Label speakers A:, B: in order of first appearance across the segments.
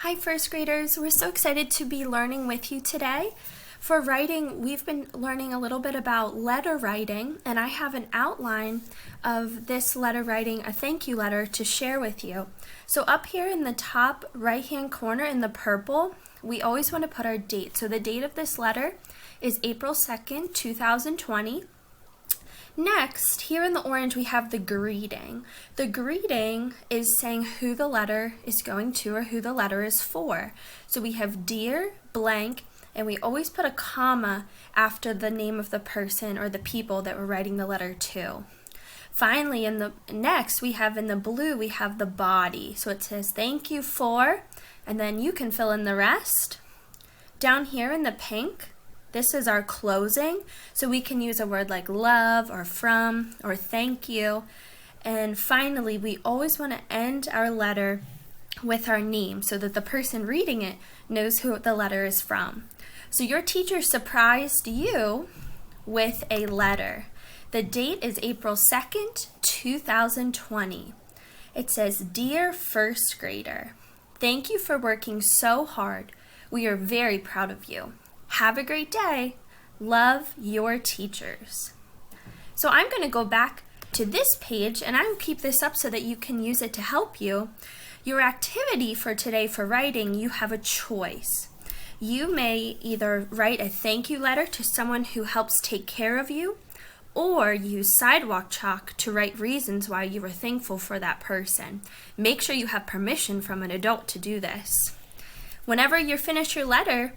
A: Hi first graders, we're so excited to be learning with you today. For writing, we've been learning a little bit about letter writing, and I have an outline of this letter writing, a thank you letter, to share with you. So up here in the top right hand corner in the purple, we always want to put our date. So the date of this letter is April 2nd, 2020. Next, here in the orange, we have the greeting. The greeting is saying who the letter is going to or who the letter is for. So we have dear blank, and we always put a comma after the name of the person or the people that we're writing the letter to. Finally, in the next, we have in the blue, we have the body. So it says thank you for, and then you can fill in the rest. Down here in the pink, this is our closing, so we can use a word like love or from or thank you. And finally, we always want to end our letter with our name so that the person reading it knows who the letter is from. So your teacher surprised you with a letter. The date is April 2nd, 2020. It says, Dear first grader, thank you for working so hard. We are very proud of you. Have a great day. Love, your teachers. So I'm going to go back to this page and I will keep this up so that you can use it to help you. Your activity for today for writing, you have a choice. You may either write a thank you letter to someone who helps take care of you, or use sidewalk chalk to write reasons why you were thankful for that person. Make sure you have permission from an adult to do this. Whenever you finish your letter,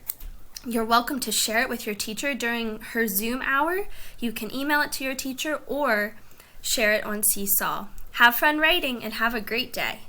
A: you're welcome to share it with your teacher during her Zoom hour. You can email it to your teacher or share it on Seesaw. Have fun writing and have a great day.